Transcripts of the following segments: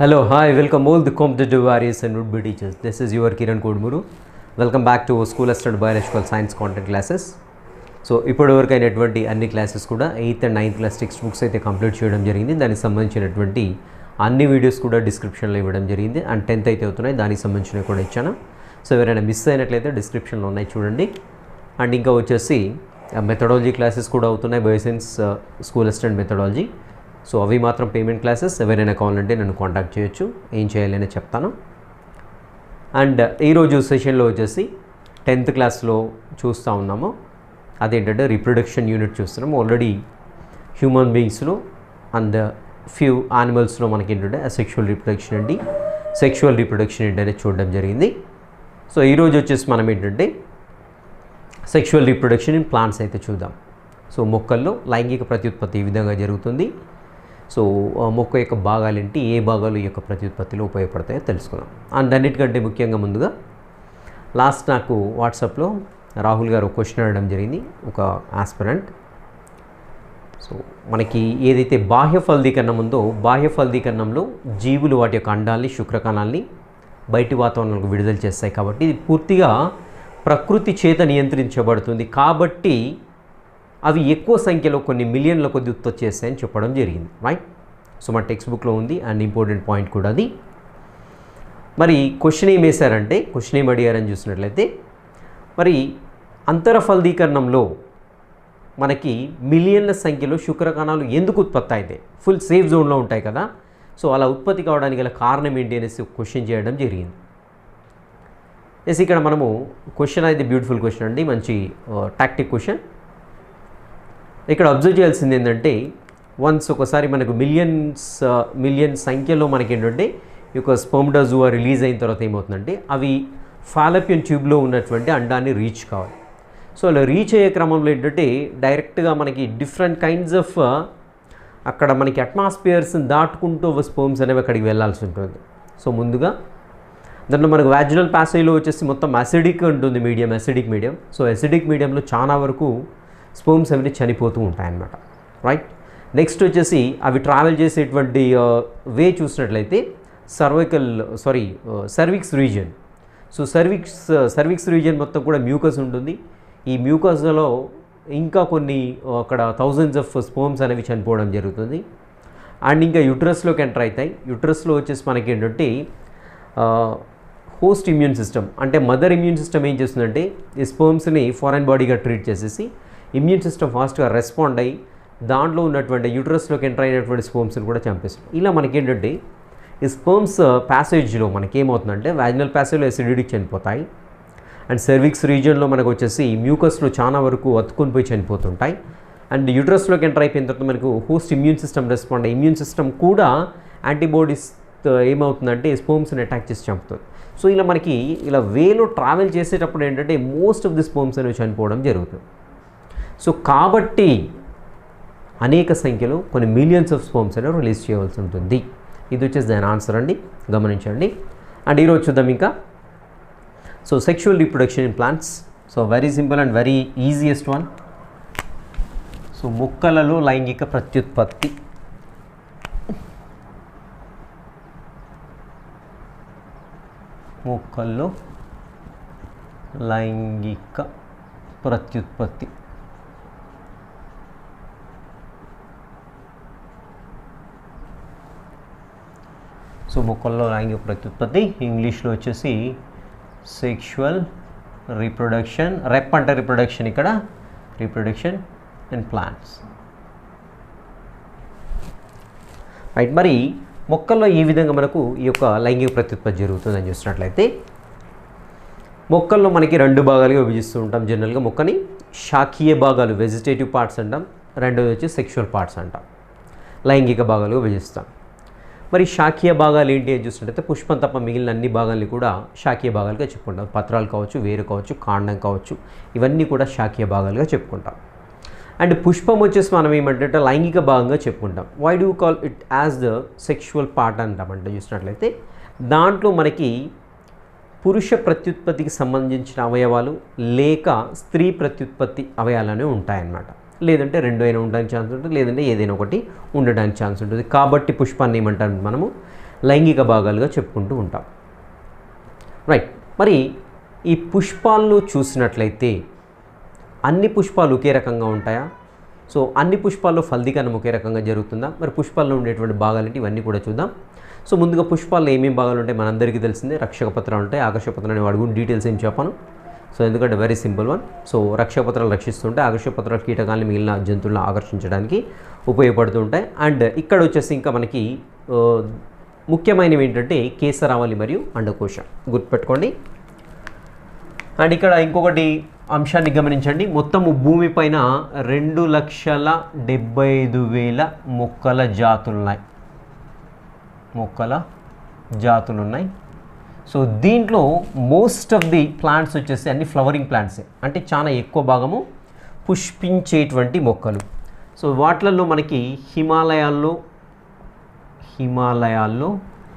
Hello, hi, welcome all the competitive warriors and would-be teachers. This is your Kiran Kodmuru. Welcome back to School Assistant Biological Science content classes. So ఇప్పటివరకు అయినటువంటి అన్ని classes కూడా 8th and 9th class text books అయితే complete చేయడం జరిగింది. దానికి సంబంధించినటువంటి అన్ని వీడియోస్ కూడా డిస్క్రిప్షన్లో ఇవ్వడం జరిగింది. అండ్ 10th అయితే అవుతున్నాయి, దానికి సంబంధించినవి కూడా ఇచ్చాను. సో ఎవరైనా మిస్ అయినట్లయితే డిస్క్రిప్షన్లో ఉన్నాయి, చూడండి. అండ్ ఇంకా వచ్చేసి మెథడాలజీ క్లాసెస్ కూడా అవుతున్నాయి, bioscience school assistant methodology. So అవి మాత్రం పేమెంట్ క్లాసెస్. ఎవరైనా కావాలంటే నన్ను కాంటాక్ట్ చేయొచ్చు, ఏం చేయాలని చెప్తాను. అండ్ ఈరోజు సెషన్లో వచ్చేసి 10th క్లాస్లో చూస్తూ ఉన్నాము, అదేంటంటే రీప్రొడక్షన్ యూనిట్ చూస్తున్నాము. ఆల్రెడీ హ్యూమన్ బీయింగ్స్లో అండ్ ఫ్యూ యానిమల్స్లో మనకి ఏంటంటే అసెక్షువల్ రీప్రొడక్షన్ ఏంటి, సెక్షువల్ రీప్రొడక్షన్ ఏంటి అనేది చూడడం జరిగింది. సో ఈరోజు వచ్చేసి మనం ఏంటంటే సెక్షువల్ రీప్రొడక్షన్ ఇన్ ప్లాంట్స్ అయితే చూద్దాం. సో మొక్కల్లో లైంగిక ప్రత్యుత్పత్తి ఈ విధంగా జరుగుతుంది. సో మొక్క యొక్క భాగాలు ఏంటి, ఏ భాగాలు ఈ యొక్క ప్రత్యుత్పత్తిలో ఉపయోగపడతాయో తెలుసుకుందాం. అండ్ అన్నిటికంటే ముఖ్యంగా ముందుగా లాస్ట్ నాకు వాట్సాప్లో రాహుల్ గారు ఒక క్వశ్చన్ అడగడం జరిగింది, ఒక ఆస్పిరెంట్. సో మనకి ఏదైతే బాహ్య ఫలదీకరణం ఉందో, బాహ్య ఫలదీకరణంలో జీవులు వాటి యొక్క అండాల్ని, శుక్రకణాల్ని బయటి వాతావరణంలో విడుదల చేస్తాయి. కాబట్టి ఇది పూర్తిగా ప్రకృతి చేత నియంత్రించబడుతుంది. కాబట్టి అవి ఎక్కువ సంఖ్యలో కొన్ని మిలియన్ల కొద్ది ఉత్పత్తి చేస్తాయని చెప్పడం జరిగింది, రైట్? సో మన టెక్స్ట్ బుక్లో ఉంది. అండ్ ఇంపార్టెంట్ పాయింట్ కూడా అది. మరి క్వశ్చన్ ఏం వేశారంటే, క్వశ్చన్ ఏం అడిగారని చూసినట్లయితే, మరి అంతర ఫలదీకరణంలో మనకి మిలియన్ల సంఖ్యలో శుక్రకణాలు ఎందుకు ఉత్పత్తి అవుతాయి? ఫుల్ సేఫ్ జోన్లో ఉంటాయి కదా. సో అలా ఉత్పత్తి కావడానికి గల కారణం ఏంటి అనేసి క్వశ్చన్ చేయడం జరిగింది. ఎస్, ఇక్కడ మనము క్వశ్చన్ అయితే బ్యూటిఫుల్ క్వశ్చన్ అండి, మంచి టాక్టిక్ క్వశ్చన్. ఇక్కడ అబ్జర్వ్ చేయాల్సింది ఏంటంటే, వన్స్ ఒకసారి మనకు మిలియన్ సంఖ్యలో మనకి ఏంటంటే ఈ యొక్క స్పెర్మటోజోవా రిలీజ్ అయిన తర్వాత ఏమవుతుందంటే అవి ఫాలోపియన్ ట్యూబ్లో ఉన్నటువంటి అండాన్ని రీచ్ కావాలి. సో అలా రీచ్ అయ్యే క్రమంలో ఏంటంటే డైరెక్ట్గా మనకి డిఫరెంట్ కైండ్స్ ఆఫ్ అక్కడ మనకి అట్మాస్ఫియర్స్ని దాటుకుంటూ స్పెర్మ్స్ అనేవి అక్కడికి వెళ్ళాల్సి ఉంటుంది. సో ముందుగా దాంట్లో మనకు వాజినల్ ప్యాసేజ్లో వచ్చేసి మొత్తం అసిడిక్ ఉంటుంది, అసిడిక్ మీడియం. సో అసిడిక్ మీడియంలో చాలా వరకు స్పెర్మ్స్ అవి చనిపోతూ ఉంటాయన్నమాట, రైట్? నెక్స్ట్ వచ్చేసి అవి ట్రావెల్ చేసేటువంటి వే చూసినట్లయితే cervix region. So cervix region మొత్తం కూడా మ్యూకస్ ఉంటుంది. ఈ మ్యూకస్లో ఇంకా కొన్ని అక్కడ థౌజండ్స్ ఆఫ్ స్పెర్మ్స్ అనేవి చనిపోవడం జరుగుతుంది. అండ్ ఇంకా యుట్రస్లోకి ఎంటర్ అవుతాయి. యుట్రస్లో వచ్చేసి మనకి ఏంటంటే హోస్ట్ ఇమ్యూన్ సిస్టమ్, అంటే మదర్ ఇమ్యూన్ సిస్టమ్ ఏం చేస్తుందంటే ఈ స్పెర్మ్స్ని ఫారెన్ బాడీగా ట్రీట్ చేసేసి ఇమ్యూన్ సిస్టమ్ ఫాస్ట్గా రెస్పాండ్ అయ్యి దాంట్లో ఉన్నటువంటి యూట్రస్లోకి ఎంటర్ అయినటువంటి స్పెర్మ్స్ని కూడా చంపేస్తుంది. ఇలా మనకేంటంటే ఈ స్పెర్మ్స్ ప్యాసేజ్లో మనకి ఏమవుతుందంటే వాజినల్ ప్యాసేజ్లో ఎసిడిటీకి చనిపోతాయి. అండ్ సర్విక్స్ రీజియన్లో మనకు వచ్చేసి మ్యూకస్లో చాలా వరకు అతుకొని పోయి చనిపోతుంటాయి. అండ్ యూట్రస్లోకి ఎంటర్ అయిపోయిన తర్వాత మనకు హోస్ట్ ఇమ్యూన్ సిస్టమ్ రెస్పాండ్ అయ్యి ఇమ్యూన్ సిస్టమ్ కూడా యాంటీబాడీస్ ఏమవుతుందంటే స్పెర్మ్స్ని అటాక్ చేసి చంపుతుంది. సో ఇలా మనకి ఇలా వేలో ట్రావెల్ చేసేటప్పుడు ఏంటంటే మోస్ట్ ఆఫ్ ది స్పెర్మ్స్ అనేవి చనిపోవడం జరుగుతుంది. సో కాబట్టి అనేక సంఖ్యలో కొన్ని మిలియన్స్ ఆఫ్ స్పెర్మ్స్ అనేవి రిలీజ్ చేయవలసి ఉంటుంది. ఇది వచ్చేసి దాని ఆన్సర్ అండి, గమనించండి. అండ్ ఈరోజు చూద్దాం ఇంకా. So sexual reproduction in plants. So very simple and very easiest one. So మొక్కలలో లైంగిక ప్రత్యుత్పత్తి. మొక్కల్లో లైంగిక ప్రత్యుత్పత్తి. సో మొక్కల్లో లైంగిక ప్రత్యుత్పత్తి ఇంగ్లీష్లో వచ్చేసి సెక్షువల్ రీప్రొడక్షన్. రెప్ అంటే రీప్రొడక్షన్, ఇక్కడ రీప్రొడక్షన్ ఇన్ ప్లాంట్స్, రైట్? మరి మొక్కల్లో ఈ విధంగా మనకు ఈ యొక్క లైంగిక ప్రత్యుత్పత్తి జరుగుతుందని చూసినట్లయితే మొక్కల్లో మనకి రెండు భాగాలుగా విభజిస్తూ ఉంటాం జనరల్గా. మొక్కని శాఖీయ భాగాలు, వెజిటేటివ్ పార్ట్స్ అంటాం. రెండోది వచ్చి సెక్షువల్ పార్ట్స్ అంటాం. లైంగిక భాగాలుగా విభజిస్తాం. మరి శాఖీయ భాగాలు ఏంటి అని చూసినట్లయితే పుష్పం తప్ప మిగిలిన అన్ని భాగాల్ని కూడా శాఖీయ భాగాలుగా చెప్పుకుంటాం. పత్రాలు కావచ్చు, వేరు కావచ్చు, కాండం కావచ్చు, ఇవన్నీ కూడా శాఖీయ భాగాలుగా చెప్పుకుంటాం. అండ్ పుష్పం వచ్చేసి మనం ఏమంటే లైంగిక భాగంగా చెప్పుకుంటాం. Why do call it as the sexual part అంటామంటే చూసినట్లయితే దాంట్లో మనకి పురుష ప్రత్యుత్పత్తికి సంబంధించిన అవయవాలు లేక స్త్రీ ప్రత్యుత్పత్తి అవయవాలు ఉంటాయన్నమాట. లేదంటే రెండు అయినా ఉండడానికి ఛాన్స్ ఉంటుంది, లేదంటే ఏదైనా ఒకటి ఉండడానికి ఛాన్స్ ఉంటుంది. కాబట్టి పుష్పాన్ని ఏమంటాం మనము లైంగిక భాగాలుగా చెప్పుకుంటూ ఉంటాం. రైట్. మరి ఈ పుష్పాలను చూసినట్లయితే అన్ని పుష్పాలు ఒకే రకంగా ఉంటాయా? సో అన్ని పుష్పాల్లో ఫలదీకరణం ఒకే రకంగా జరుగుతుందా? మరి పుష్పాల్లో ఉండేటువంటి భాగాలు ఏంటి? ఇవన్నీ కూడా చూద్దాం. సో ముందుగా పుష్పాల్లో ఏమేమి భాగాలు ఉంటాయి మనందరికీ తెలిసిందే. రక్షక పత్రాలు ఉంటాయి, ఆకర్షక పత్రాలు అనేవి అడుగు డీటెయిల్స్ ఏం చెప్పాను. సో ఎందుకంటే వెరీ సింపుల్ వన్. సో రక్షక పత్రాలు రక్షిస్తుంటే ఆకర్షక పత్రాలు కీటకాలను మిగిలిన జంతువులను ఆకర్షించడానికి ఉపయోగపడుతూ ఉంటాయి. అండ్ ఇక్కడ వచ్చేసి ఇంకా మనకి ముఖ్యమైనవి ఏంటంటే కేసరావళి మరియు అండకోశం గుర్తుపెట్టుకోండి. అండ్ ఇక్కడ ఇంకొకటి అంశాన్ని గమనించండి. మొత్తము భూమిపైన 2,75,000 మొక్కల జాతులున్నాయి. సో దీంట్లో మోస్ట్ ఆఫ్ ది ప్లాంట్స్ వచ్చేసి అన్ని ఫ్లవరింగ్ ప్లాంట్సే, అంటే చాలా ఎక్కువ భాగము పుష్పించేటువంటి మొక్కలు. సో వాటిల్లో మనకి హిమాలయాల్లో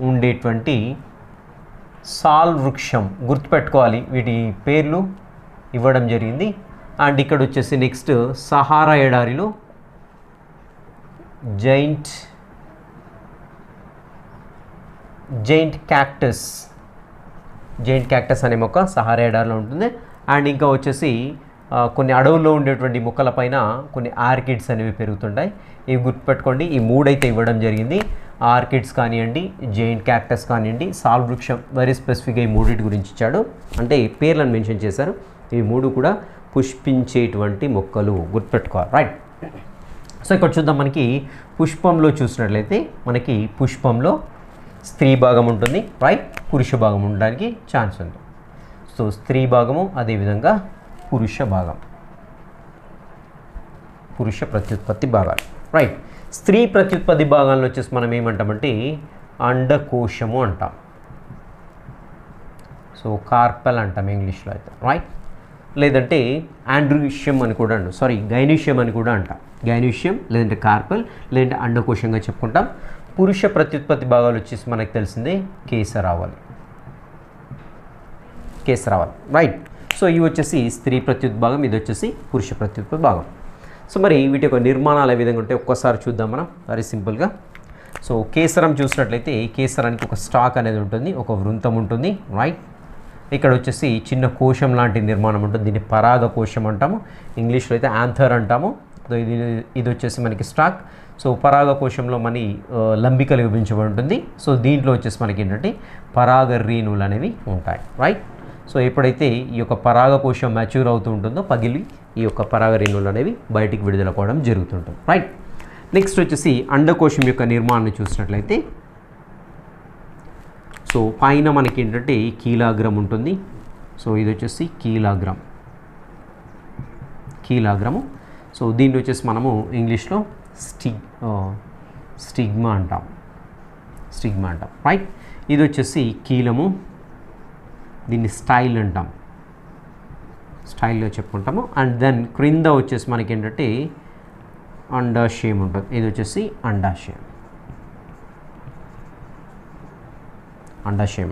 ఉండేటువంటి సాల్ వృక్షం గుర్తుపెట్టుకోవాలి, వీటి పేర్లు ఇవ్వడం జరిగింది. అండ్ ఇక్కడ వచ్చేసి నెక్స్ట్ సహారా ఎడారిలో జైంట్ క్యాక్టస్ అనే మొక్క సహారా ఎడారిలో ఉంటుంది. అండ్ ఇంకా వచ్చేసి కొన్ని అడవుల్లో ఉండేటువంటి మొక్కలపైన కొన్ని ఆర్కిడ్స్ అనేవి పెరుగుతుంటాయి. ఇవి గుర్తుపెట్టుకోండి. ఈ మూడైతే ఇవ్వడం జరిగింది. ఆర్కిడ్స్ కానివ్వండి, జైంట్ క్యాక్టస్ కానివ్వండి, సాల్ వృక్షం వెరీ స్పెసిఫిక్గా ఈ మూడింటి గురించి ఇచ్చాడు, అంటే పేర్లను మెన్షన్ చేశారు. ఇవి మూడు కూడా పుష్పించేటువంటి మొక్కలు గుర్తుపెట్టుకోవాలి. రైట్. సో ఇక్కడ చూద్దాం. మనకి పుష్పంలో చూసినట్లయితే మనకి పుష్పంలో స్త్రీ భాగం ఉంటుంది, రైట్, పురుష భాగం ఉండడానికి ఛాన్స్ ఉంది. సో స్త్రీ భాగము, అదేవిధంగా పురుష ప్రత్యుత్పత్తి భాగాలు. రైట్. స్త్రీ ప్రత్యుత్పత్తి భాగాలను వచ్చేసి మనం ఏమంటామంటే అండకోశము అంటాం. సో కార్పెల్ అంటాం ఇంగ్లీష్లో అయితే, రైట్. లేదంటే ఆండ్రూషియం అని కూడా గైనీషియం అని కూడా అంటాం. గైనీషియం లేదంటే కార్పెల్ లేదంటే అండకోశంగా చెప్పుకుంటాం. పురుష ప్రత్యుత్పత్తి భాగాలు వచ్చేసి మనకు తెలిసిందే కేసరావళి, రైట్. సో ఇవి వచ్చేసి స్త్రీ ప్రత్యుత్పత్తి భాగం, ఇది వచ్చేసి పురుష ప్రత్యుత్పత్తి భాగం. సో మరి వీటి యొక్క నిర్మాణాలు ఏ విధంగా ఉంటాయి ఒక్కసారి చూద్దాం మనం వెరీ సింపుల్గా. సో కేసరం చూసినట్లయితే కేసరానికి ఒక స్టాక్ అనేది ఉంటుంది, ఒక వృంతం ఉంటుంది, రైట్. ఇక్కడ వచ్చేసి చిన్న కోశం లాంటి నిర్మాణం ఉంటుంది, దీన్ని పరాగ కోశం అంటాము, ఇంగ్లీష్లో అయితే యాంథర్ అంటాము. ఇది వచ్చేసి మనకి స్టాక్. సో పరాగ కోశంలో మన లంబికలు విభజించబడి ఉంటుంది. సో దీంట్లో వచ్చేసి మనకి ఏంటంటే పరాగ రేణువులు అనేవి ఉంటాయి, రైట్. సో ఎప్పుడైతే ఈ యొక్క పరాగ కోశం మ్యాచ్యూర్ అవుతూ ఉంటుందో పగిలి ఈ యొక్క పరాగ రేణువులు అనేవి బయటికి విడుదల కావడం జరుగుతుంటుంది, రైట్. నెక్స్ట్ వచ్చేసి అండకోశం యొక్క నిర్మాణాన్ని చూసినట్లయితే సో పైన మనకి ఏంటంటే కీలాగ్రం ఉంటుంది. సో ఇది వచ్చేసి కీలాగ్రము. సో దీన్ని వచ్చేసి మనము ఇంగ్లీష్లో స్టిగ్మా అంటాం, రైట్. ఇది వచ్చేసి కీలము, దీన్ని స్టైల్ అంటాం, స్టైల్లో చెప్పుకుంటాము. అండ్ దెన్ క్రింద వచ్చేసి మనకి ఏంటంటే అండాశయం ఉంటుంది, ఇది వచ్చేసి అండాశయం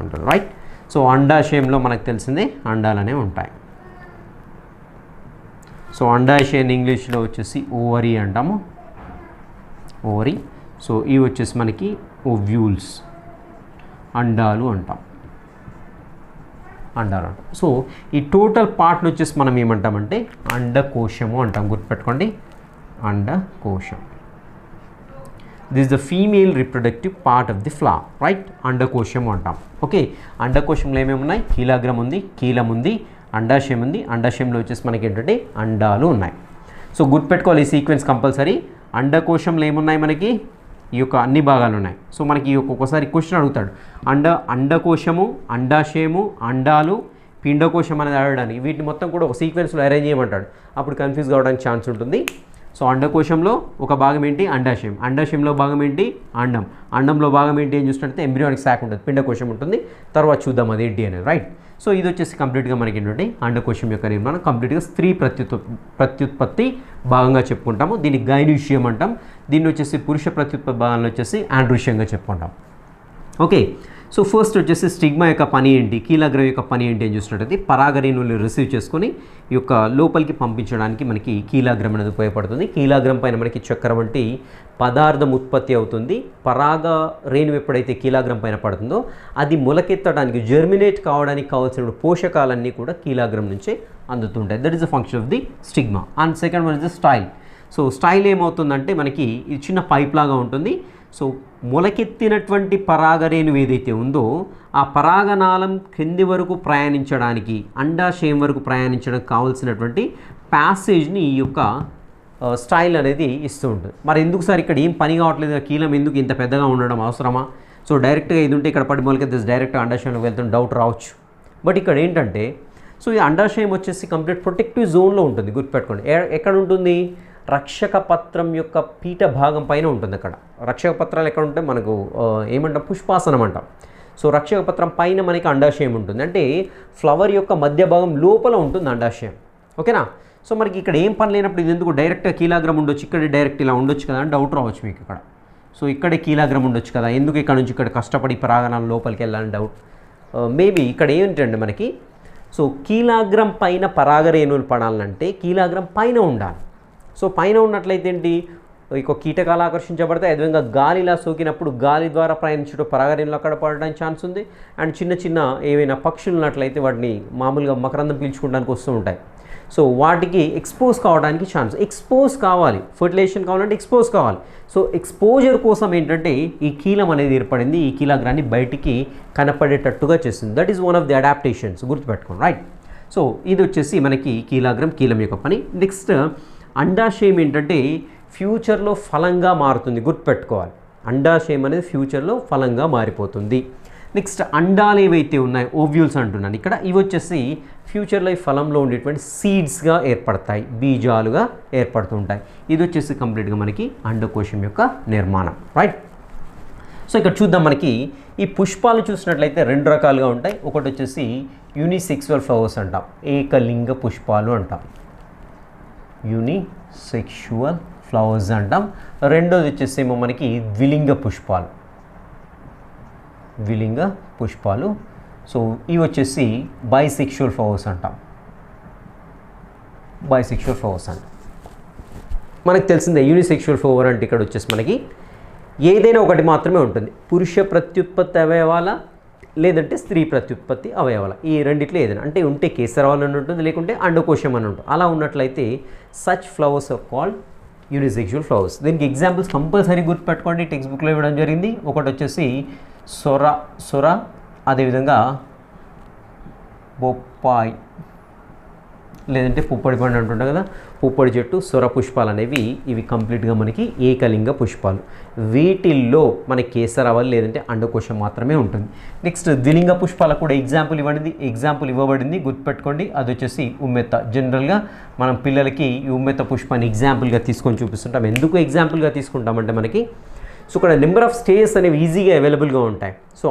ఉంటుంది, రైట్. సో అండాశయంలో మనకు తెలిసిందే అండాలనే ఉంటాయి. సో అండాశయం ఇంగ్లీష్లో వచ్చేసి ఓవరీ అంటాము, ఓవరీ. సో ఇవి వచ్చేసి మనకి ఓవ్యూల్స్, అండాలు అంటాం. సో ఈ టోటల్ పార్ట్ని వచ్చేసి మనం ఏమంటామంటే అండకోశము అంటాం, గుర్తుపెట్టుకోండి, అండకోశం. This the female reproductive part of the flower, right. అండకోశము అంటాం. ఓకే, అండకోశంలో ఏమేమి ఉన్నాయి? కీలాగ్రం ఉంది, కీలం ఉంది, అండాశయం ఉంది. అండాశయంలో వచ్చేసి మనకి ఏంటంటే అండాలు ఉన్నాయి. సో గుర్తుపెట్టుకోవాలి ఈ సీక్వెన్స్ కంపల్సరీ. అండకోశంలో ఏమున్నాయి? మనకి ఈ యొక్క అన్ని భాగాలు ఉన్నాయి. సో మనకి ఈ ఒక్కొక్కసారి క్వశ్చన్ అడుగుతాడు, అండకోశము, అండాశయము, అండాలు, పిండకోశం అనేది అడగడానికి. వీటిని మొత్తం కూడా ఒక సీక్వెన్స్లో అరేంజ్ చేయమంటాడు, అప్పుడు కన్ఫ్యూజ్ కావడానికి ఛాన్స్ ఉంటుంది. సో అండకోశంలో ఒక భాగం ఏంటి? అండాశయం. అండాశయంలో భాగం ఏంటి? అండం. అండంలో భాగం ఏంటి అని చూసినట్లయితే ఎంబ్రియానిక్ సాక్ ఉంటుంది, పిండకోశం ఉంటుంది. తర్వాత చూద్దాం అది ఏంటి అనేది, రైట్. సో ఇది వచ్చేసి కంప్లీట్గా మనకి ఏంటంటే అండకోశం యొక్క నిర్మాణం కంప్లీట్గా స్త్రీ ప్రత్యుత్పత్తి భాగంగా చెప్పుకుంటాము. దీన్ని గైనీషియం అంటాం. దీన్ని వచ్చేసి పురుష ప్రత్యుత్పత్తి భాగంలో వచ్చేసి ఆండ్రూషియంగా చెప్పుకుంటాం. ఓకే, సో ఫస్ట్ వచ్చేసి స్టిగ్మా యొక్క పని ఏంటి, కీలాగ్రం యొక్క పని ఏంటి అని చూసినట్టయితే పరాగరేణువులు రిసీవ్ చేసుకొని ఈ యొక్క లోపలికి పంపించడానికి మనకి కీలాగ్రం అనేది ఉపయోగపడుతుంది. కీలాగ్రం పైన మనకి చక్కెర వంటి పదార్థం ఉత్పత్తి అవుతుంది. పరాగ రేణువు ఎప్పుడైతే కీలాగ్రం పైన పడుతుందో అది మొలకెత్తడానికి, జర్మినేట్ కావడానికి కావాల్సిన పోషకాలన్నీ కూడా కీలాగ్రం నుంచే అందుతుంటాయి. That is the function of the stigma. And second one is the style. So style ఏమవుతుందంటే మనకి ఇది చిన్న పైప్ లాగా ఉంటుంది. సో మొలకెత్తినటువంటి పరాగరేణువు ఏదైతే ఉందో ఆ పరాగనాళం క్రింది వరకు ప్రయాణించడానికి, అండాశయం వరకు ప్రయాణించడానికి కావాల్సినటువంటి ప్యాసేజ్ని ఈ యొక్క స్టైల్ అనేది ఇస్తూ ఉంటుంది. మరి ఎందుకు సార్ ఇక్కడ ఏం పని కావట్లేదు, కీలం ఎందుకు ఇంత పెద్దగా ఉండడం అవసరమా? సో డైరెక్ట్గా ఇది ఉంటే ఇక్కడ పడి మొలకెత్తే డైరెక్ట్గా అండాశయంలోకి వెళ్తున్న డౌట్ రావచ్చు. బట్ ఇక్కడ ఏంటంటే సో ఈ అండాశయం వచ్చేసి కంప్లీట్ ప్రొటెక్టివ్ జోన్లో ఉంటుంది. గుర్తుపెట్టుకోండి, ఎక్కడ ఉంటుంది? రక్షక పత్రం యొక్క పీఠ భాగం పైన ఉంటుంది. అక్కడ రక్షక పత్రాలు ఎక్కడ ఉంటే మనకు ఏమంటాం, పుష్పాసనం అంటాం. సో రక్షక పత్రం పైన మనకి అండాశయం ఉంటుంది. అంటే ఫ్లవర్ యొక్క మధ్య భాగం లోపల ఉంటుంది అండాశయం. ఓకేనా? సో మనకి ఇక్కడ ఏం పని లేనప్పుడు ఇది ఎందుకు డైరెక్ట్గా కీలాగ్రం ఉండొచ్చు, ఇక్కడ డైరెక్ట్ ఇలా ఉండొచ్చు కదా అని డౌట్ రావచ్చు మీకు. ఇక్కడ సో ఇక్కడే కీలాగ్రం ఉండొచ్చు కదా, ఎందుకు ఇక్కడ నుంచి ఇక్కడ కష్టపడి పరాగనాలు లోపలికి వెళ్ళాలని డౌట్. మేబీ ఇక్కడ ఏంటంటే మనకి సో కీలాగ్రం పైన పరాగరేణువులు పడాలంటే కీలాగ్రం పైన ఉండాలి. సో పైన ఉన్నట్లయితే ఏంటి, ఇక కీటకాలు ఆకర్షించబడతాయి. అదేవిధంగా గాలిలా సోకినప్పుడు గాలి ద్వారా ప్రయాణించడం పరాగరేణులు అక్కడ పడడానికి ఛాన్స్ ఉంది. అండ్ చిన్న చిన్న ఏవైనా పక్షులు ఉన్నట్లయితే వాటిని మామూలుగా మకరందం పీల్చుకోవడానికి వస్తూ ఉంటాయి. సో వాటికి ఎక్స్పోజ్ కావడానికి ఛాన్స్, ఎక్స్పోజ్ కావాలి, ఫర్టిలైజేషన్ కావాలంటే ఎక్స్పోజ్ కావాలి. సో ఎక్స్పోజర్ కోసం ఏంటంటే ఈ కీలం అనేది ఏర్పడింది, ఈ కీలాగ్రాన్ని బయటికి కనపడేటట్టుగా చేస్తుంది. That is one of the adaptations, గుర్తుపెట్టుకోండి, రైట్? సో ఇది వచ్చేసి మనకి కీలం యొక్క పని. నెక్స్ట్ అండాశయం ఏంటంటే ఫ్యూచర్లో ఫలంగా మారుతుంది, గుర్తుపెట్టుకోవాలి. అండాశయం అనేది ఫ్యూచర్లో ఫలంగా మారిపోతుంది. నెక్స్ట్ అండాలు ఏవైతే ఉన్నాయో ఓవ్యూల్స్ అంటున్నాను ఇక్కడ, ఇవి వచ్చేసి ఫ్యూచర్లో ఈ ఫలంలో ఉండేటువంటి సీడ్స్గా ఏర్పడతాయి, బీజాలుగా ఏర్పడుతుంటాయి. ఇది వచ్చేసి కంప్లీట్గా మనకి అండకోశం యొక్క నిర్మాణం, రైట్? సో ఇక్కడ చూద్దాం, మనకి ఈ పుష్పాలు చూసినట్లయితే రెండు రకాలుగా ఉంటాయి. ఒకటి వచ్చేసి యూనిసెక్సువల్ ఫ్లవర్స్ అంటాం, ఏకలింగ పుష్పాలు అంటాం, యూనిసెక్షువల్ ఫ్లవర్స్ అంటాం. రెండోది వచ్చేసేమో మనకి ద్విలింగ పుష్పాలు. సో ఇవి వచ్చేసి బైసెక్షువల్ ఫ్లవర్స్ అంటాం. మనకు తెలిసిందే యూనిసెక్షువల్ ఫ్లవర్ అంటే ఇక్కడ వచ్చేసి మనకి ఏదైనా ఒకటి మాత్రమే ఉంటుంది, పురుష ప్రత్యుత్పత్తి అవయవాల లేదంటే స్త్రీ ప్రత్యుత్పత్తి అవయవాల, ఈ రెండిట్లో ఏదైనా అంటే ఉంటే కేసరవాల్ అని ఉంటుంది, లేకుంటే అండకోశం అని ఉంటుంది. అలా ఉన్నట్లయితే such flowers are called unisexual flowers. దీనికి ఎగ్జాంపుల్స్ కంపల్సరీ గుర్తుపెట్టుకోండి, టెక్స్ట్ బుక్లో ఇవ్వడం జరిగింది. ఒకటి వచ్చేసి సొర, అదేవిధంగా బొప్పాయి లేదంటే పుప్పడి పండు అంటుంటాం కదా, పుప్పడి చెట్టు, సొర పుష్పాలు అనేవి ఇవి కంప్లీట్గా మనకి ఏకలింగ పుష్పాలు. వీటిల్లో మనకి కేసరవల్ లేదంటే అండకోశం మాత్రమే ఉంటుంది. నెక్స్ట్ ద్విలింగ పుష్పాలకు కూడా ఎగ్జాంపుల్ ఇవ్వబడింది, గుర్తుపెట్టుకోండి. అది వచ్చేసి ఉమ్మెత్త. జనరల్గా మనం పిల్లలకి ఈ ఉమ్మెత్త పుష్పాన్ని ఎగ్జాంపుల్గా తీసుకొని చూపిస్తుంటాం. ఎందుకు ఎగ్జాంపుల్గా తీసుకుంటామంటే మనకి సో ఇక్కడ నెంబర్ ఆఫ్ స్టేజెస్ అనేవి ఈజీగా అవైలబుల్గా ఉంటాయి. సో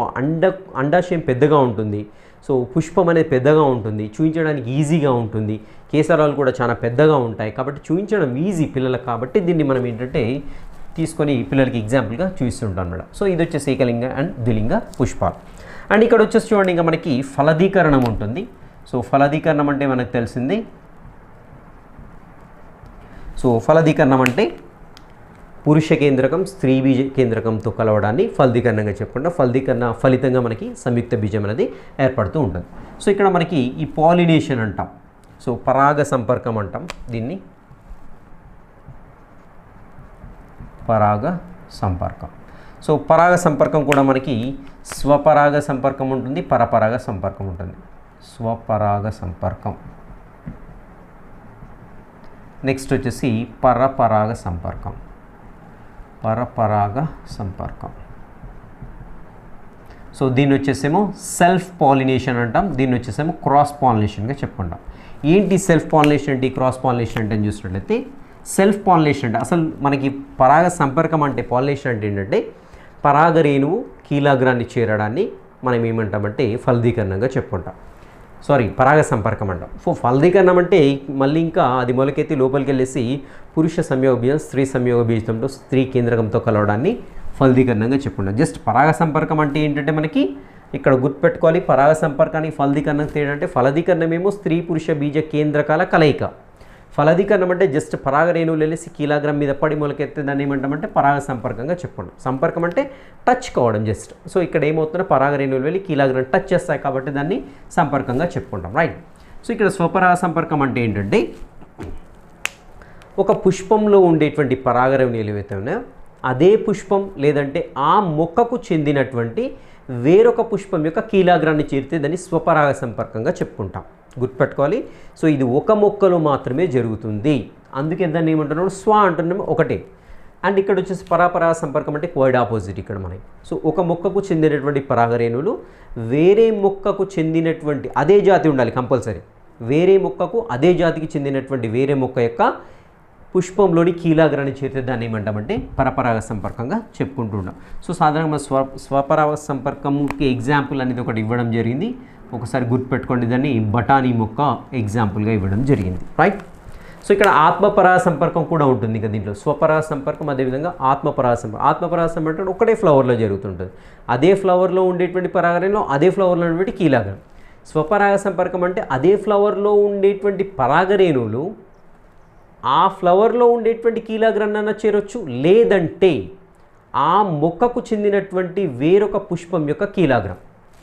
అండాశయం పెద్దగా ఉంటుంది, సో పుష్పం అనేది పెద్దగా ఉంటుంది, చూపించడానికి ఈజీగా ఉంటుంది. కేసరాలు కూడా చాలా పెద్దగా ఉంటాయి కాబట్టి చూపించడం ఈజీ పిల్లలకు. కాబట్టి దీన్ని మనం ఏంటంటే తీసుకొని పిల్లలకి ఎగ్జాంపుల్గా చూపిస్తుంటాం అన్నమాట. సో ఇది వచ్చేసి ఏకలింగ అండ్ ద్విలింగ పుష్పాలు. అండ్ ఇక్కడ వచ్చేసి చూడండి, ఇంకా మనకి ఫలదీకరణం ఉంటుంది. సో ఫలదీకరణం అంటే మనకు తెలిసింది. సో ఫలదీకరణం అంటే పురుష కేంద్రకం స్త్రీ బీజ కేంద్రకంతో కలవడాన్ని ఫలదీకరణంగా చెప్పుకుంటాం. ఫలితంగా మనకి సంయుక్త బీజం అనేది ఏర్పడుతూ ఉంటుంది. సో ఇక్కడ మనకి ఈ పాలినేషన్ అంటాం, సో పరాగ సంపర్కం అంటాం దీన్ని, పరాగ సంపర్కం. సో పరాగ సంపర్కం కూడా మనకి స్వపరాగ సంపర్కం ఉంటుంది, పరపరాగ సంపర్కం ఉంటుంది. స్వపరాగ సంపర్కం. నెక్స్ట్ వచ్చేసి పరపరాగ సంపర్కం. సో దీన్ని వచ్చేసేమో సెల్ఫ్ పాలినేషన్ అంటాం, దీన్ని వచ్చేసేమో క్రాస్ పాలినేషన్గా చెప్పుకుంటాం. ఏంటి సెల్ఫ్ పాలినేషన్ అంటే, క్రాస్ పాలినేషన్ అంటే అని చూసినట్లయితే, సెల్ఫ్ పాలినేషన్ అంటే అసలు మనకి పరాగ సంపర్కం అంటే పాలినేషన్ అంటే ఏంటంటే పరాగరేణువు కీలాగ్రాన్ని చేరడాన్ని మనం ఏమంటామంటే ఫలదీకరణంగా చెప్పుకుంటాం. పరాగ సంపర్కం అంటాం. సో ఫలదీకరణం అంటే మళ్ళీ ఇంకా అది మొలకెత్తి లోపలికి వెళ్ళేసి పురుష సంయోగ బీజం స్త్రీ సంయోగ బీజంతో స్త్రీ కేంద్రకంతో కలవడాన్ని ఫలదీకరణంగా చెప్పుకుంటాం. జస్ట్ పరాగ సంపర్కం అంటే ఏంటంటే మనకి ఇక్కడ గుర్తుపెట్టుకోవాలి పరాగ సంపర్కానికి ఫలదీకరణం తేడా అంటే ఫలదీకరణం ఏమో స్త్రీ పురుష బీజ కేంద్రకాల కలయిక. ఫలదీకరణం అంటే జస్ట్ పరాగ రేణువులు వెళ్ళేసి కీలాగ్రం మీద పడి మొలకెత్తే దాన్ని ఏమంటామంటే పరాగ సంపర్కంగా చెప్పుకుంటాం. సంపర్కం అంటే టచ్ కావడం జస్ట్. సో ఇక్కడ ఏమవుతుందో పరాగ రేణువులు వెళ్ళి కీలాగ్రం టచ్ చేస్తాయి కాబట్టి దాన్ని సంపర్కంగా చెప్పుకుంటాం, రైట్. సో ఇక్కడ స్వపరాగ సంపర్కం అంటే ఏంటంటే ఒక పుష్పంలో ఉండేటువంటి పరాగ రేణువులు ఏవైతే ఉన్నాయో అదే పుష్పం లేదంటే ఆ మొక్కకు చెందినటువంటి వేరొక పుష్పం యొక్క కీలాగ్రాన్ని చేరితే దాన్ని స్వపరాగ సంపర్కంగా చెప్పుకుంటాం. గుర్తుపెట్టుకోవాలి. సో ఇది ఒక మొక్కలో మాత్రమే జరుగుతుంది, అందుకే దాన్ని ఏమంటున్నాం స్వ అంటున్నాము ఒకటే. అండ్ ఇక్కడ వచ్చేసి పరాపరాగ సంపర్కం అంటే క్వైట్ ఆపోజిట్ ఇక్కడ మనకి. సో ఒక మొక్కకు చెందినటువంటి పరాగరేణువులు వేరే మొక్కకు చెందినటువంటి అదే జాతి ఉండాలి కంపల్సరీ. వేరే మొక్కకు అదే జాతికి చెందినటువంటి వేరే మొక్క యొక్క పుష్పంలోని కీలాగ్రాన్ని చేరితే దాన్ని ఏమంటామంటే పరపరాగ సంపర్కంగా చెప్పుకుంటూ ఉంటాం. సో సాధారణంగా స్వపరాగ సంపర్కంకి ఎగ్జాంపుల్ అనేది ఒకటి ఇవ్వడం జరిగింది. ఒకసారి గుర్తుపెట్టుకోండి, దాన్ని బఠానీ మొక్క ఎగ్జాంపుల్గా ఇవ్వడం జరిగింది, రైట్. సో ఇక్కడ ఆత్మపరాగ సంపర్కం కూడా ఉంటుంది ఇంకా దీంట్లో. స్వపరాగ సంపర్కం అదేవిధంగా ఆత్మపరాగ సంపర్కం. ఆత్మపరాగ సంపర్కం ఒకటే ఫ్లవర్లో జరుగుతుంటుంది, అదే ఫ్లవర్లో ఉండేటువంటి పరాగరేణులో అదే ఫ్లవర్లో ఉండేటువంటి కీలాగ్రం. స్వపరాగ సంపర్కం అంటే అదే ఫ్లవర్లో ఉండేటువంటి పరాగరేణువులు ఆ ఫ్లవర్లో ఉండేటువంటి కీలాగ్రాన్ని చేరొచ్చు, లేదంటే ఆ మొక్కకు చెందినటువంటి వేరొక పుష్పం యొక్క కీలాగ్రం.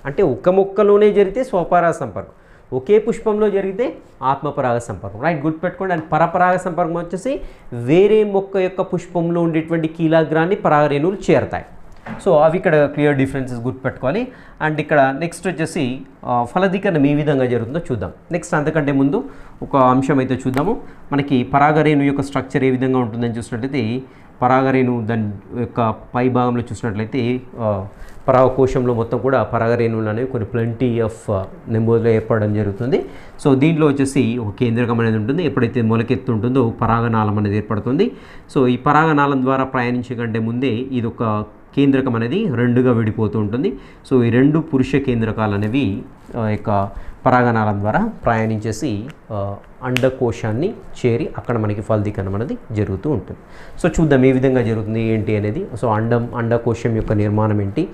అంటే ఒక మొక్కలోనే జరిగితే స్వపరాగ సంపర్కం, ఒకే పుష్పంలో జరిగితే ఆత్మపరాగ సంపర్కం, రైట్. గుర్తుపెట్టుకోండి. అండ్ పరపరాగ సంపర్కం వచ్చేసి వేరే మొక్క యొక్క పుష్పంలో ఉండేటువంటి కీలాగ్రాన్ని పరాగరేణువులు చేరతాయి. సో అవి ఇక్కడ క్లియర్ డిఫరెన్సెస్ గుర్తుపెట్టుకోవాలి. అండ్ ఇక్కడ నెక్స్ట్ వచ్చేసి ఫలదీకరణం ఏ విధంగా జరుగుతుందో చూద్దాం. నెక్స్ట్ అంతకంటే ముందు ఒక అంశం అయితే చూద్దాము. మనకి పరాగరేణు యొక్క స్ట్రక్చర్ ఏ విధంగా ఉంటుందని చూసినట్లయితే పరాగరేణు దాని యొక్క పై భాగంలో చూసినట్లయితే పరాగకోశంలో మొత్తం కూడా పరాగరేణువులు అనేవి కొన్ని ప్లెంటీ ఆఫ్ నెంబర్లో ఏర్పడడం జరుగుతుంది. సో దీంట్లో వచ్చేసి ఒక కేంద్రకం అనేది ఉంటుంది. ఎప్పుడైతే మొలకెత్తు ఉంటుందో పరాగనాళం అనేది ఏర్పడుతుంది. సో ఈ పరాగనాళం ద్వారా ప్రయాణించే కంటే ముందే ఇది ఒక కేంద్రకం అనేది రెండుగా విడిపోతూ ఉంటుంది. సో ఈ రెండు పురుష కేంద్రకాలు అనేవి యొక్క పరాగనాళం ద్వారా ప్రయాణించేసి అండకోశాన్ని చేరి అక్కడ మనకి ఫలదీకరణం అనేది జరుగుతూ ఉంటుంది. సో చూద్దాం ఏ విధంగా జరుగుతుంది ఏంటి అనేది. సో అండకోశం యొక్క నిర్మాణం ఏంటి,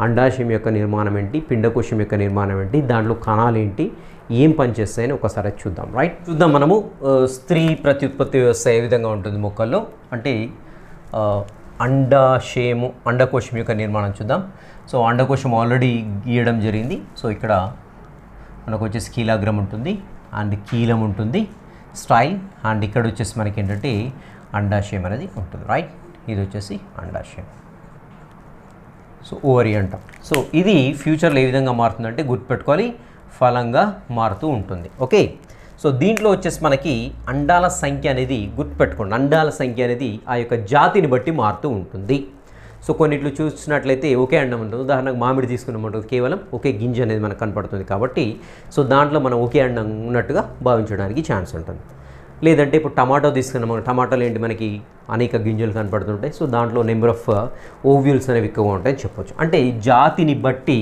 అండాశయం యొక్క నిర్మాణం ఏంటి, పిండకోశం యొక్క నిర్మాణం ఏంటి, దాంట్లో కణాలు ఏంటి, ఏం పనిచేస్తాయని ఒకసారి చూద్దాం, రైట్. చూద్దాం మనము స్త్రీ ప్రత్యుత్పత్తి వ్యవస్థ ఏ విధంగా ఉంటుంది మొక్కల్లో అంటే అండాశయము అండకోశం యొక్క నిర్మాణం చూద్దాం. సో అండకోశం ఆల్రెడీ గీయడం జరిగింది. సో ఇక్కడ మనకు వచ్చేసి కీలాగ్రం ఉంటుంది అండ్ కీలం ఉంటుంది, స్టైల్, అండ్ ఇక్కడ వచ్చేసి మనకి ఏంటంటే అండాశయం అనేది ఉంటుంది, రైట్. ఇది వచ్చేసి అండాశయం. సో ఓవరీ అంటాం. సో ఇది ఫ్యూచర్లో ఏ విధంగా మారుతుందంటే గుర్తుపెట్టుకోవాలి, ఫలంగా మారుతూ ఉంటుంది, ఓకే. సో దీంట్లో వచ్చేసి మనకి అండాల సంఖ్య అనేది గుర్తుపెట్టుకోండి, అండాల సంఖ్య అనేది ఆ యొక్క జాతిని బట్టి మారుతూ ఉంటుంది. సో కొన్నిట్లు చూసినట్లయితే ఒకే అండం ఉంటుంది. ఉదాహరణకు మామిడి తీసుకున్నమాట కేవలం ఒకే గింజ అనేది మనకు కనపడుతుంది కాబట్టి సో దాంట్లో మనం ఒకే అండం ఉన్నట్టుగా భావించడానికి ఛాన్స్ ఉంటుంది. లేదంటే ఇప్పుడు టమాటో తీసుకున్నాం, టమాటాలు ఏంటి మనకి అనేక గింజలు కనపడుతుంటాయి. సో దాంట్లో నెంబర్ ఆఫ్ ఓవ్యూల్స్ అనేవి ఎక్కువగా ఉంటాయని చెప్పొచ్చు. అంటే జాతిని బట్టి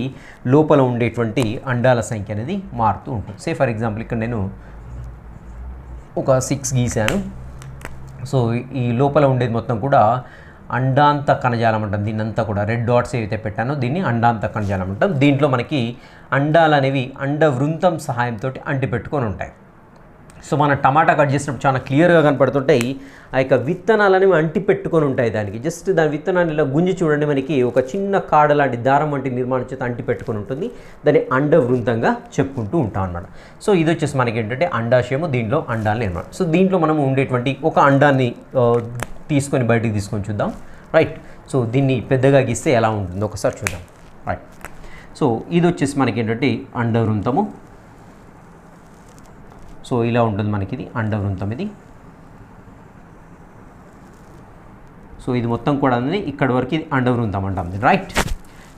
లోపల ఉండేటువంటి అండాల సంఖ్య అనేది మారుతూ ఉంటుంది. సే ఫర్ ఎగ్జాంపుల్ ఇక్కడ నేను ఒక 6 గీసాను. సో ఈ లోపల ఉండేది మొత్తం కూడా అండాంత కణజాలం అంటాం. దీన్నంతా కూడా రెడ్ డాట్స్ ఏవైతే పెట్టానో దీన్ని అండాంత కణజాలం అంటాం. దీంట్లో మనకి అండాలు అనేవి అండవృంతం సహాయంతో అంటిపెట్టుకొని ఉంటాయి. సో మనం టమాటా కట్ చేసినప్పుడు చాలా క్లియర్గా కనపడుతుంటాయి. ఆ యొక్క విత్తనాలు అనేవి అంటిపెట్టుకొని ఉంటాయి దానికి. జస్ట్ దాని విత్తనాన్ని ఇలా గుంజి చూడండి, మనకి ఒక చిన్న కాడ లాంటి దారం వంటి నిర్మాణం చేత అంటిపెట్టుకొని ఉంటుంది. దాన్ని అండవృంతంగా చెప్పుకుంటూ ఉంటాం అన్నమాట. సో ఇది వచ్చేసి మనకి ఏంటంటే అండాశయము, దీంట్లో అండాల నిర్మాణం. సో దీంట్లో మనం ఉండేటువంటి ఒక అండాన్ని తీసుకొని బయటికి తీసుకొని చూద్దాం, రైట్. సో దీన్ని పెద్దగా గీస్తే ఎలా ఉంటుందో ఒకసారి చూద్దాం, రైట్. సో ఇది వచ్చేసి మనకి ఏంటంటే అండవృంతము. సో ఇలా ఉంటుంది మనకి, ఇది అండవృంతం ఇది. సో ఇది మొత్తం కూడా అనేది ఇక్కడ వరకు ఇది అండవృంతం అంటాం, రైట్.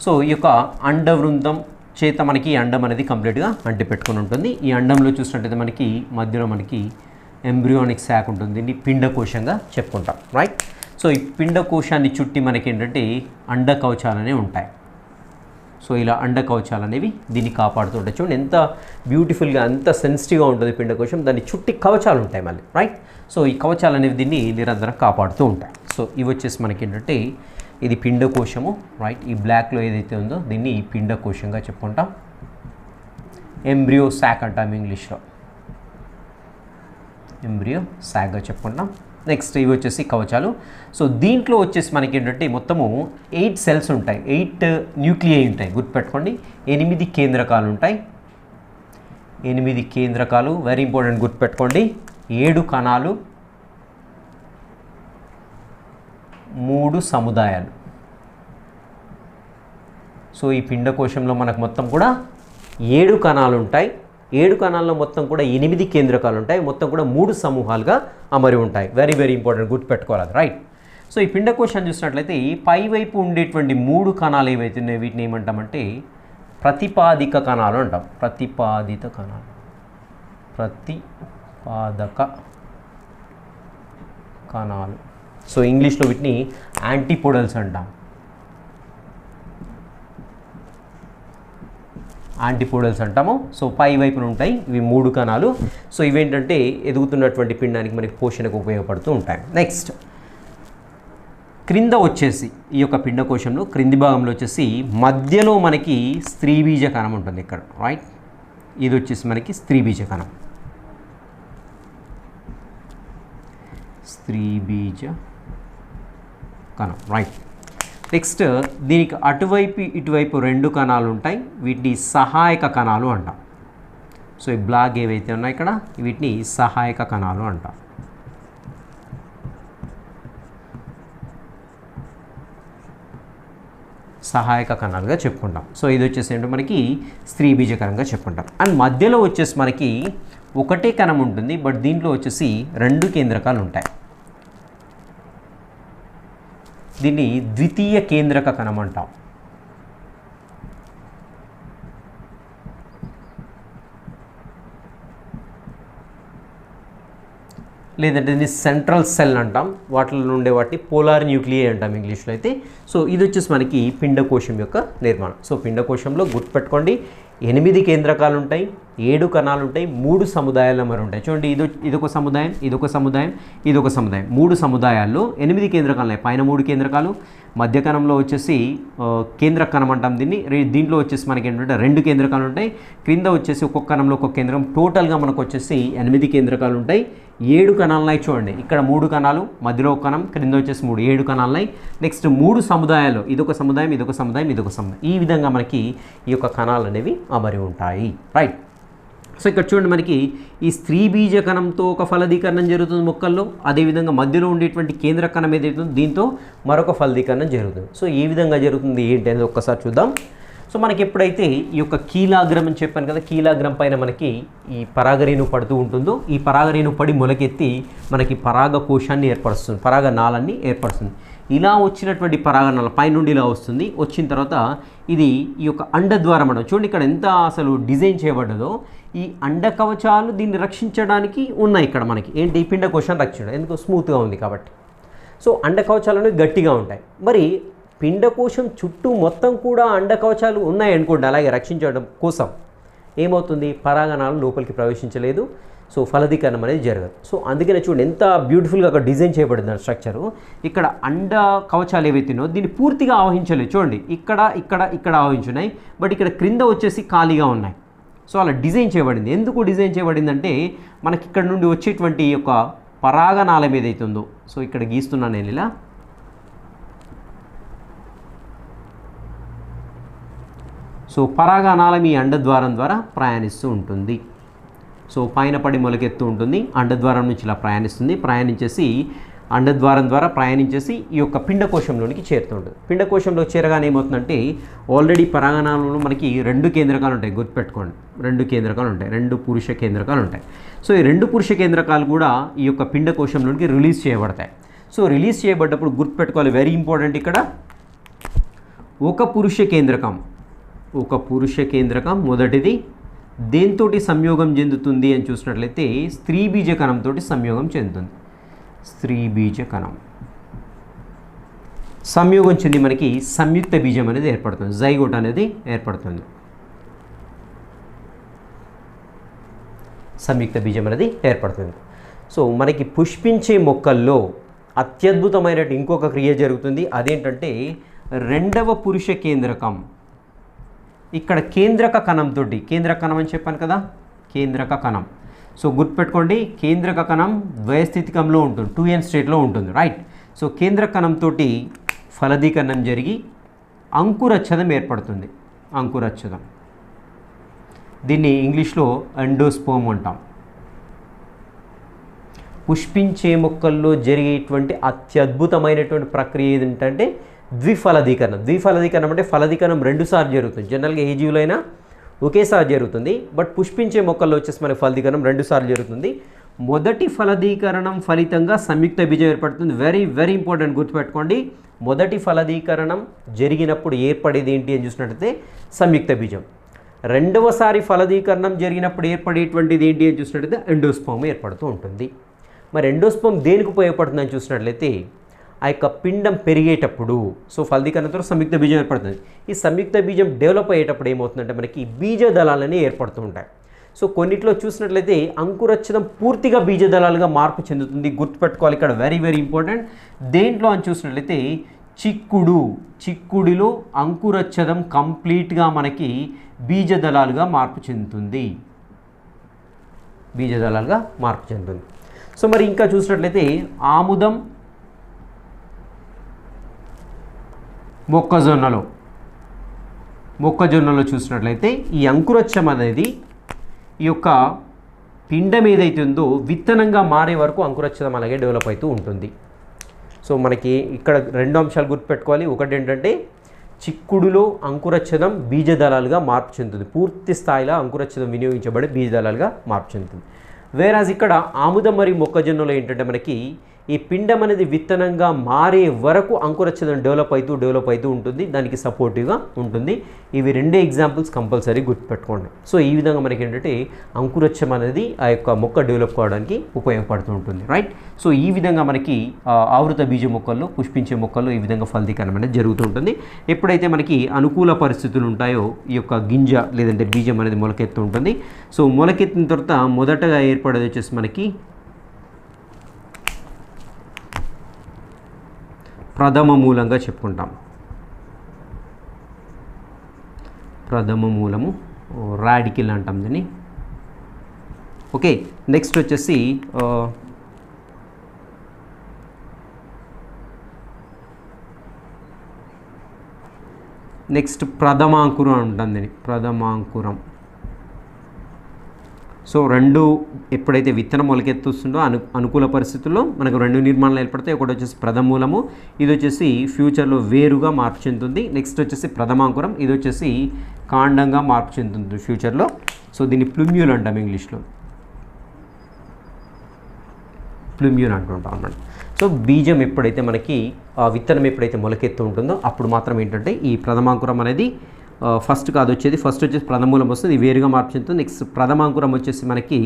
సో ఈ యొక్క అండవృంతం చేత మనకి అండం అనేది కంప్లీట్గా అంటిపెట్టుకొని ఉంటుంది. ఈ అండంలో చూసినట్టయితే మనకి మధ్యలో మనకి ఎంబ్రియోనిక్ శాక్ ఉంటుంది. దీన్ని పిండకోశంగా చెప్పుకుంటాం, రైట్. సో ఈ పిండకోశాన్ని చుట్టి మనకి ఏంటంటే అండ కవచాలనే ఉంటాయి. సో ఇలా అండ కవచాలు అనేవి దీన్ని కాపాడుతూ ఉంటాయి. చూడండి ఎంత బ్యూటిఫుల్గా, ఎంత సెన్సిటివ్గా ఉంటుంది పిండకోశం. దాన్ని చుట్టి కవచాలు ఉంటాయి మళ్ళీ, రైట్. సో ఈ కవచాలు అనేవి దీన్ని నిరంతరం కాపాడుతూ ఉంటాయి. సో ఇవి వచ్చేసి మనకి ఏంటంటే ఇది పిండకోశము, రైట్. ఈ బ్లాక్లో ఏదైతే ఉందో దీన్ని పిండకోశంగా చెప్పుకుంటాం. ఎంబ్రియో సాక్ అంటాం ఇంగ్లీష్లో, ఎంబ్రియో సాక్గా చెప్పుకుంటాం. నెక్స్ట్ ఇవి వచ్చేసి కవచాలు. సో దీంట్లో వచ్చేసి మనకి ఏంటంటే మొత్తము 8 సెల్స్ ఉంటాయి, 8 న్యూక్లియై ఉంటాయి. గుర్తుపెట్టుకోండి, 8 కేంద్రకాలు ఉంటాయి, 8 కేంద్రకాలు. వెరీ ఇంపార్టెంట్, గుర్తుపెట్టుకోండి. 7 కణాలు, 3 సముదాయాలు. సో ఈ పిండకోశంలో మనకు మొత్తం కూడా 7 కణాలు ఉంటాయి. 7 కణాల్లో మొత్తం కూడా 8 కేంద్రకాలు ఉంటాయి. మొత్తం కూడా 3 సమూహాలుగా అమరి ఉంటాయి. వెరీ వెరీ ఇంపార్టెంట్, గుర్తుపెట్టుకోవాలి, రైట్. సో ఈ పిండకోశాన్ని చూసినట్లయితే ఈ పైవైపు ఉండేటువంటి 3 కణాలు ఏవైతే ఉన్నాయో వీటిని ఏమంటామంటే ప్రతిపాదిక కణాలు అంటాం. ప్రతిపాదిత కణాలు, ప్రతిపాదక కణాలు. సో ఇంగ్లీష్లో వీటిని యాంటీపోడల్స్ అంటాం. యాంటీపోడల్స్ అంటాము. సో పై వైపున ఉంటాయి ఇవి 3 కణాలు. సో ఇవేంటంటే ఎదుగుతున్నటువంటి పిండానికి మనకి పోషణకు ఉపయోగపడుతూ ఉంటాయి. నెక్స్ట్ క్రింద వచ్చేసి ఈ యొక్క పిండకోశంలో క్రింది భాగంలో వచ్చేసి మధ్యలో మనకి స్త్రీబీజ కణం ఉంటుంది ఇక్కడ, రైట్. ఇది వచ్చేసి మనకి స్త్రీబీజ కణం, స్త్రీబీజ కణం, రైట్. నెక్స్ట్ దీనికి అటువైపు ఇటువైపు 2 కణాలు ఉంటాయి. వీటిని సహాయక కణాలు అంటాం. సో ఈ బ్లాక్ ఏవైతే ఉన్నాయో ఇక్కడ వీటిని సహాయక కణాలు అంటాం. సహాయక కణాలుగా చెప్పుకుంటాం. సో ఇది వచ్చేసి ఏంటో మనకి స్త్రీ బీజకణంగా చెప్పుకుంటాం. అండ్ మధ్యలో వచ్చేసి మనకి ఒకటే కణం ఉంటుంది, బట్ దీంట్లో వచ్చేసి 2 కేంద్రకాలు ఉంటాయి. దీన్ని ద్వితీయ కేంద్రక కణం అంటాం. లేదంటే దీన్ని సెంట్రల్ సెల్ అంటాం. వాటిలో ఉండే వాటిని పోలార్ న్యూక్లియై అంటాం ఇంగ్లీష్లో అయితే. సో ఇది వచ్చేసి మనకి పిండకోశం యొక్క నిర్మాణం. సో పిండకోశంలో గుర్తుపెట్టుకోండి 8 కేంద్రకాలు ఉంటాయి, 7 కణాలు ఉంటాయి, 3 సముదాయాలు మరి ఉంటాయి. చూడండి ఇదొక సముదాయం, ఇదొక సముదాయం, ఇదొక సముదాయం. 3 సముదాయాల్లో 8 కేంద్రకాలు ఉన్నాయి. పైన 3 కేంద్రకాలు, మధ్య కణంలో వచ్చేసి కేంద్ర కణం అంటాం దీన్ని. దీంట్లో వచ్చేసి మనకి ఏంటంటే 2 కేంద్రకాలు ఉంటాయి. క్రింద వచ్చేసి ఒక్కొక్క కణంలో ఒక్కొక్క కేంద్రం. టోటల్గా మనకు వచ్చేసి 8 కేంద్రకాలు ఉంటాయి. 7 కణాలు ఉన్నాయి చూడండి. ఇక్కడ 3 కణాలు, మధ్యలో ఒక కణం, క్రింద వచ్చేసి 3, 7 కణాలు ఉన్నాయి. నెక్స్ట్ 3 సముదాయాలు, ఇదొక సముదాయం, ఇదొక సముదాయం, ఇదొక సముదాయం. ఈ విధంగా మనకి ఈ యొక్క కణాలు అనేవి అమరి ఉంటాయి, రైట్. సో ఇక్కడ చూడండి మనకి ఈ స్త్రీ బీజ కణంతో ఒక ఫలదీకరణం జరుగుతుంది మొక్కల్లో. అదేవిధంగా మధ్యలో ఉండేటువంటి కేంద్ర కణం ఏదైతే దీంతో మరొక ఫలదీకరణం జరుగుతుంది. సో ఏ విధంగా జరుగుతుంది ఏంటి అనేది ఒక్కసారి చూద్దాం. సో మనకి ఎప్పుడైతే ఈ యొక్క కీలాగ్రం అని చెప్పాను కదా, కీలాగ్రం పైన మనకి ఈ పరాగరేణు పడుతూ ఉంటుందో, ఈ పరాగరేణు పడి మొలకెత్తి మనకి పరాగ కోశాన్ని ఏర్పరుస్తుంది, పరాగ నాళాన్ని ఏర్పరుస్తుంది. ఇలా వచ్చినటువంటి పరాగనాళం పైనుండి ఇలా వస్తుంది. వచ్చిన తర్వాత ఇది ఈ యొక్క అండద్వారం అంటాం. చూడండి ఇక్కడ ఎంత అసలు డిజైన్ చేయబడ్డదో. ఈ అండ కవచాలు దీన్ని రక్షించడానికి ఉన్నాయి. ఇక్కడ మనకి ఏంటి పిండకోశాన్ని రక్షించడం, ఎందుకు స్మూత్గా ఉంది కాబట్టి. సో అండ కవచాలు అనేవి గట్టిగా ఉంటాయి. మరి పిండకోశం చుట్టూ మొత్తం కూడా అండ కవచాలు ఉన్నాయి అనుకోండి, అలాగే రక్షించడం కోసం ఏమవుతుంది, పరాగనాళం లోపలికి ప్రవేశించలేదు. సో ఫలదీకరణం అనేది జరగదు. సో అందుకనే చూడండి ఎంత బ్యూటిఫుల్గా అక్కడ డిజైన్ చేయబడింది ఆ స్ట్రక్చరు. ఇక్కడ అండ కవచాలు ఏవైతేనో దీన్ని పూర్తిగా ఆవహించలేదు. చూడండి ఇక్కడ ఇక్కడ ఇక్కడ ఆవహించున్నాయి, బట్ ఇక్కడ క్రింద వచ్చేసి ఖాళీగా ఉన్నాయి. సో అలా డిజైన్ చేయబడింది. ఎందుకు డిజైన్ చేయబడిందంటే మనకి ఇక్కడ నుండి వచ్చేటువంటి యొక్క పరాగనాళం ఏదైతే ఉందో, సో ఇక్కడ గీస్తున్నాను నేను ఇలా. సో పరాగనాళం ఈ అండద్వారం ద్వారా ప్రయాణిస్తూ ఉంటుంది. సో పైన పడి మొలకెత్తు ఉంటుంది, అండద్వారం నుంచి ఇలా ప్రయాణించేసి అండద్వారం ద్వారా ప్రయాణించేసి ఈ యొక్క పిండకోశంలోనికి చేరుతుంటుంది. పిండకోశంలో చేరగానే ఏమవుతుందంటే ఆల్రెడీ పరాగనాళంలో మనకి 2 కేంద్రకాలు ఉంటాయి. గుర్తుపెట్టుకోండి 2 కేంద్రకాలు ఉంటాయి, 2 పురుష కేంద్రకాలు ఉంటాయి. సో ఈ 2 పురుష కేంద్రకాలు కూడా ఈ యొక్క పిండకోశంలోనికి రిలీజ్ చేయబడతాయి. సో రిలీజ్ చేయబడ్డప్పుడు గుర్తుపెట్టుకోవాలి, వెరీ ఇంపార్టెంట్, ఇక్కడ ఒక పురుష కేంద్రకం మొదటిది దేంతోటి సంయోగం చెందుతుంది అని చూసినట్లయితే స్త్రీ బీజ కణంతో సంయోగం చెందుతుంది. స్త్రీ బీజ కణం సంయోగం చెంది మనకి సంయుక్త బీజం అనేది ఏర్పడుతుంది, జైగోట్ అనేది ఏర్పడుతుంది. సంయుక్త బీజం అనేది ఏర్పడుతుంది. సో మనకి పుష్పించే మొక్కల్లో అత్యద్భుతమైన ఇంకొక క్రియ జరుగుతుంది. అదేంటంటే రెండవ పురుష కేంద్రకం. ఇక్కడ కేంద్రక కణంతో, కేంద్రక కణం అని చెప్పాను కదా, కేంద్రక కణం. సో గుర్తుపెట్టుకోండి, కేంద్రక కణం ద్వయస్థితికంలో ఉంటుంది, 2n స్టేట్లో ఉంటుంది, రైట్. సో కేంద్రక కణంతో ఫలదీకరణం జరిగి అంకురచ్ఛదం ఏర్పడుతుంది. అంకురచ్ఛదం, దీన్ని ఇంగ్లీష్లో ఎండోస్పోమ్ అంటాం. పుష్పించే మొక్కల్లో జరిగేటువంటి అత్యద్భుతమైనటువంటి ప్రక్రియ ఏంటంటే ద్విఫలదీకరణం. ద్విఫలదీకరణం అంటే ఫలదీకరణం 2 సార్లు జరుగుతుంది. జనరల్గా ఏ జీవులైనా ఒకేసారి జరుగుతుంది, బట్ పుష్పించే మొక్కల్లో వచ్చేసి మనకి ఫలదీకరణం 2 సార్లు జరుగుతుంది. మొదటి ఫలదీకరణం ఫలితంగా సంయుక్త బీజం ఏర్పడుతుంది. వెరీ వెరీ ఇంపార్టెంట్, గుర్తుపెట్టుకోండి. మొదటి ఫలదీకరణం జరిగినప్పుడు ఏర్పడేది ఏంటి అని చూసినట్లయితే సంయుక్త బీజం. రెండవసారి ఫలదీకరణం జరిగినప్పుడు ఏర్పడేటువంటిది ఏంటి అని చూసినట్లయితే ఎండోస్పోమ్ ఏర్పడుతూ ఉంటుంది. మరి ఎండోస్పోమ్ దేనికి ఉపయోగపడుతుందని చూసినట్లయితే ఆ యొక్క పిండం పెరిగేటప్పుడు, సో ఫలదీకరణంతో సంయుక్త బీజం ఏర్పడుతుంది. ఈ సంయుక్త బీజం డెవలప్ అయ్యేటప్పుడు ఏమవుతుందంటే మనకి బీజదళాలని ఏర్పడుతూ ఉంటాయి. సో కొన్నిట్లో చూసినట్లయితే అంకురచ్ఛదం పూర్తిగా బీజదళాలుగా మార్పు చెందుతుంది. గుర్తుపెట్టుకోవాలి, ఇక్కడ వెరీ వెరీ ఇంపార్టెంట్. దేంట్లో అని చూసినట్లయితే చిక్కుడిలో అంకురచ్ఛదం కంప్లీట్గా మనకి బీజదళాలుగా మార్పు చెందుతుంది. బీజదళాలుగా మార్పు చెందుతుంది. సో మరి ఇంకా చూసినట్లయితే ఆముదం, మొక్కజొన్నలో చూసినట్లయితే ఈ అంకురచ్ఛదం అనేది ఈ యొక్క పిండం ఏదైతే ఉందో విత్తనంగా మారే వరకు అంకురచ్ఛదం అలాగే డెవలప్ అవుతూ ఉంటుంది. సో మనకి ఇక్కడ 2 అంశాలు గుర్తుపెట్టుకోవాలి. ఒకటి ఏంటంటే చిక్కుడులో అంకురచ్ఛదం బీజదళాలుగా మార్పు చెందుతుంది. పూర్తి స్థాయిలో అంకురచ్ఛదం వినియోగించబడి బీజదళాలుగా మార్పు చెందుతుంది. వేరాజ్ ఇక్కడ ఆముదం మరియు మొక్కజొన్నలో ఏంటంటే మనకి ఈ పిండం అనేది విత్తనంగా మారే వరకు అంకురచ్ఛదం డెవలప్ అవుతూ ఉంటుంది, దానికి సపోర్టివ్గా ఉంటుంది. ఇవి 2 ఎగ్జాంపుల్స్ కంపల్సరీ గుర్తుపెట్టుకోండి. సో ఈ విధంగా మనకి ఏంటంటే అంకురచ్ఛదం అనేది ఆ యొక్క మొక్క డెవలప్ కావడానికి ఉపయోగపడుతూ ఉంటుంది, రైట్. సో ఈ విధంగా మనకి ఆవృత బీజ మొక్కల్లో, పుష్పించే మొక్కల్లో ఈ విధంగా ఫలదీకరణం అనేది జరుగుతూ ఉంటుంది. ఎప్పుడైతే మనకి అనుకూల పరిస్థితులు ఉంటాయో ఈ యొక్క గింజ లేదంటే బీజం అనేది మొలకెత్తు ఉంటుంది. సో మొలకెత్తిన తర్వాత మొదటగా ఏర్పడేది వచ్చేసి మనకి ప్రథమ మూలంగా చెప్పుకుంటాం. ప్రథమ మూలము, రాడికిల్ అంటాం దీన్ని. ఓకే, నెక్స్ట్ వచ్చేసి ప్రథమాంకురం అంటాం దీన్ని. ప్రథమాంకురం. సో 2 ఎప్పుడైతే విత్తనం మొలకెత్తుస్తుందో అనుకూల పరిస్థితుల్లో మనకు 2 నిర్మాణాలు ఏర్పడతాయి. ఒకటి వచ్చేసి ప్రథమూలము, ఇది వచ్చేసి ఫ్యూచర్లో వేరుగా మార్పు చెందుతుంది. నెక్స్ట్ వచ్చేసి ప్రథమాంకురం, ఇది వచ్చేసి కాండంగా మార్పు చెందుతుంది ఫ్యూచర్లో. సో దీన్ని ప్లూమ్యూల్ అంటాం ఇంగ్లీష్లో, ప్లూమ్యూల్ అంటుంటాం అన్నమాట. సో బీజం ఎప్పుడైతే మనకి విత్తనం ఎప్పుడైతే మొలకెత్తు ఉంటుందో అప్పుడు మాత్రం ఏంటంటే ఈ ప్రథమాంకురం అనేది ఫస్ట్ కాదు వచ్చేది. ఫస్ట్ వచ్చేసి ప్రథమూలం వస్తుంది, వేరుగా మార్పు చెందుతుంది. నెక్స్ట్ ప్రథమాంకురం వచ్చేసి మనకి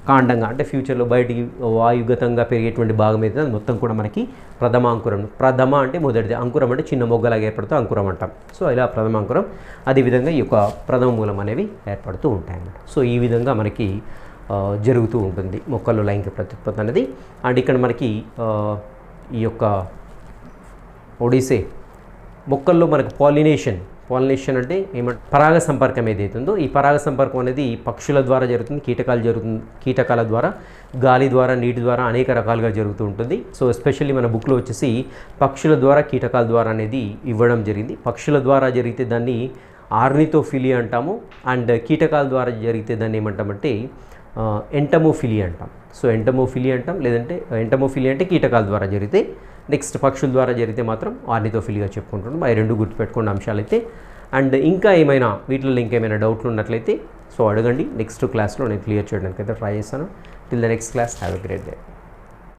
కాండంగా, అంటే ఫ్యూచర్లో బయటికి వాయుగతంగా పెరిగేటువంటి భాగం అయితే అది మొత్తం కూడా మనకి ప్రథమాంకురం. ప్రథమ అంటే మొదటిది, అంకురం అంటే చిన్న మొగ్గలాగా ఏర్పడుతూ అంకురం అంటాం. సో ఇలా ప్రథమాంకురం, అదేవిధంగా ఈ యొక్క ప్రథమ మూలం అనేవి ఏర్పడుతూ ఉంటాయి అన్నమాట. సో ఈ విధంగా మనకి జరుగుతూ ఉంటుంది మొక్కల్లో లైంగిక ప్రత్యుత్పత్తి అనేది. అండ్ ఇక్కడ మనకి ఈ యొక్క ఒడిసే మొక్కల్లో మనకు పాలినేషన్ అంటే పరాగ సంపర్కం ఏదైతే ఉందో ఈ పరాగ సంపర్కం అనేది పక్షుల ద్వారా జరుగుతుంది, కీటకాల ద్వారా, గాలి ద్వారా, నీటి ద్వారా అనేక రకాలుగా జరుగుతూ ఉంటుంది. సో ఎస్పెషల్లీ మన బుక్లో వచ్చేసి పక్షుల ద్వారా, కీటకాల ద్వారా అనేది ఇవ్వడం జరిగింది. పక్షుల ద్వారా జరిగితే దాన్ని ఆర్నిథోఫిలియా అంటాము, అండ్ కీటకాల ద్వారా జరిగితే దాన్ని ఏమంటామంటే ఎంటమోఫిలియా అంటాం. సో ఎంటమోఫిలియా అంటాం, లేదంటే ఎంటమోఫిలియా అంటే కీటకాల ద్వారా జరిగితే, నెక్స్ట్ పక్షుల ద్వారా జరిగితే మాత్రం ఆర్నిథోఫిలియా చెప్పుకుంటున్నాం. ఆ 2 గుర్తుపెట్టుకున్న అంశాలైతే. అండ్ ఇంకా ఏమైనా వీటిలో ఇంకేమైనా డౌట్లు ఉన్నట్లయితే సో అడగండి, నెక్స్ట్ క్లాస్లో నేను క్లియర్ చేయడానికి అయితే ట్రై చేస్తాను. Till the next class, have a great day.